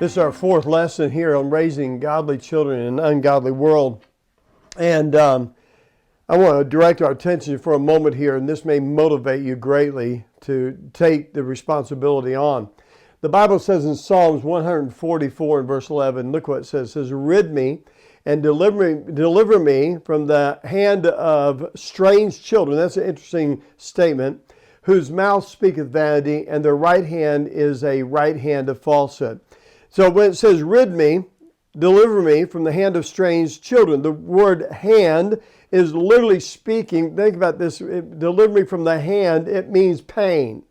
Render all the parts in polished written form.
This is our fourth lesson here on raising godly children in an ungodly world. And I want to direct our attention for a moment here, and this may motivate you greatly to take the responsibility on. The Bible says in Psalms 144 and verse 11, look what it says. It says, "Rid me and deliver me from the hand of strange children." That's an interesting statement. "Whose mouth speaketh vanity, and their right hand is a right hand of falsehood." So when it says, "Rid me, deliver me from the hand of strange children," the word hand is literally speaking, think about this, deliver me from the hand, it means pain.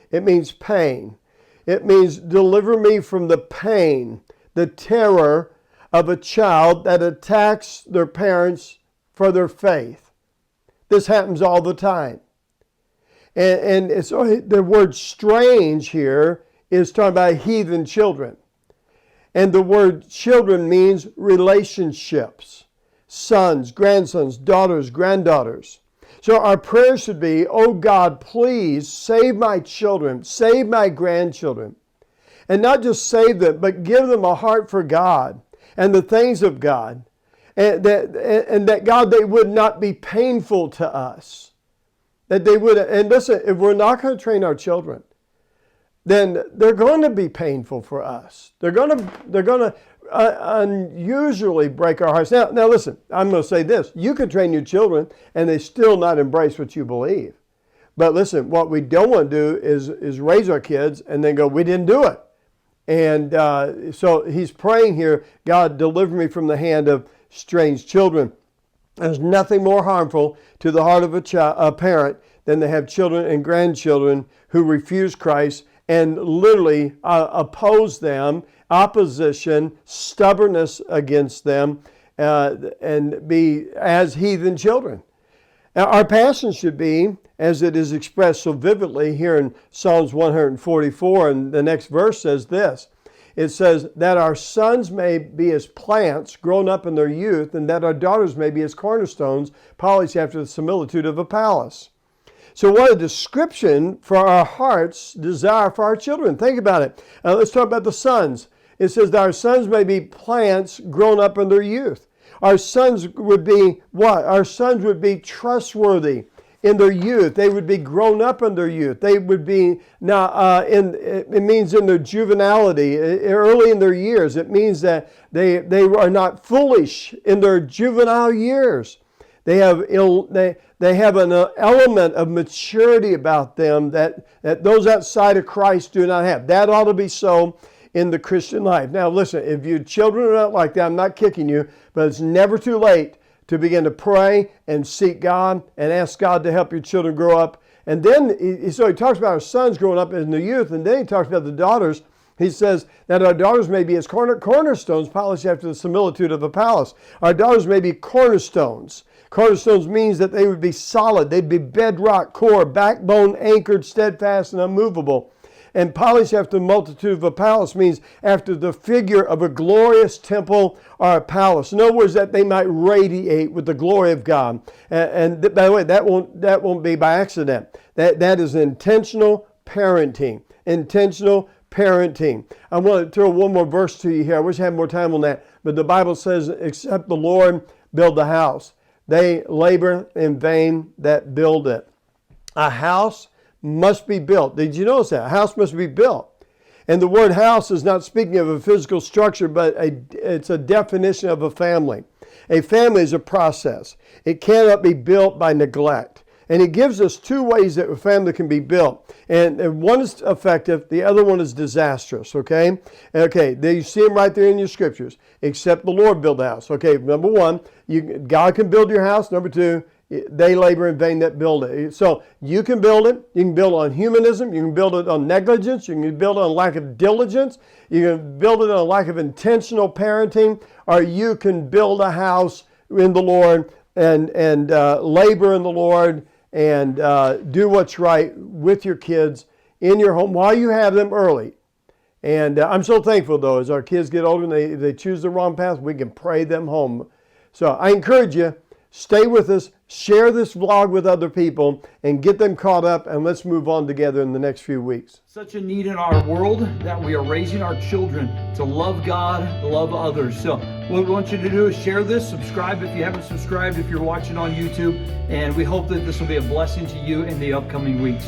It means pain. It means deliver me from the pain, the terror of a child that attacks their parents for their faith. This happens all the time. And so the word strange here is talking about heathen children. And the word children means relationships. Sons, grandsons, daughters, granddaughters. So our prayer should be, "Oh God, please save my children, save my grandchildren." And not just save them, but give them a heart for God and the things of God. And that God, they would not be painful to us. That they would, and listen, if we're not going to train our children, then they're going to be painful for us. They're going to unusually break our hearts. Now listen, I'm going to say this. You can train your children and they still not embrace what you believe. But listen, what we don't want to do is raise our kids and then go, "We didn't do it." And so he's praying here, "God, deliver me from the hand of strange children." There's nothing more harmful to the heart of a parent than to have children and grandchildren who refuse Christ and literally oppose them, opposition, stubbornness against them, and be as heathen children. Now, our passion should be, as it is expressed so vividly here in Psalms 144, and the next verse says this. It says, "That our sons may be as plants grown up in their youth, and that our daughters may be as cornerstones polished after the similitude of a palace." So what a description for our heart's desire for our children. Think about it. Let's talk about the sons. It says that our sons may be plants grown up in their youth. Our sons would be what? Our sons would be trustworthy in their youth. They would be grown up in their youth. They would be it means in their juvenility, early in their years. It means that they are not foolish in their juvenile years. They have an element of maturity about them that those outside of Christ do not have. That ought to be so in the Christian life. Now listen, if your children are not like that, I'm not kicking you, but it's never too late to begin to pray and seek God and ask God to help your children grow up. And then, so he talks about our sons growing up in the youth, and then he talks about the daughters. He says that our daughters may be as cornerstones polished after the similitude of a palace. Our daughters may be cornerstones. Cornerstones means that they would be solid. They'd be bedrock, core, backbone, anchored, steadfast, and unmovable. And polished after the multitude of a palace means after the figure of a glorious temple or a palace. In other words, that they might radiate with the glory of God. And by the way, that won't be by accident. That is intentional parenting. Intentional parenting. I want to throw one more verse to you here. I wish I had more time on that. But the Bible says, "Except the Lord build the house, they labor in vain that build it." A house must be built. Did you notice that? A house must be built. And the word house is not speaking of a physical structure, but it's a definition of a family. A family is a process. It cannot be built by neglect. And it gives us two ways that a family can be built. And one is effective, the other one is disastrous, okay? Okay, there you see them right there in your scriptures. Except the Lord build the house. Okay, number one, God can build your house. Number two, they labor in vain that build it. So you can build it. You can build on humanism. You can build it on negligence. You can build it on lack of diligence. You can build it on a lack of intentional parenting. Or you can build a house in the Lord and labor in the Lord and do what's right with your kids in your home while you have them early. And I'm so thankful, though, as our kids get older and they choose the wrong path, we can pray them home. So I encourage you, Stay with us, share this vlog with other people, and get them caught up, and let's move on together in the next few weeks. Such a need in our world that we are raising our children to love God, love others. So what we want you to do is share this, subscribe if you haven't subscribed, if you're watching on YouTube, and we hope that this will be a blessing to you in the upcoming weeks.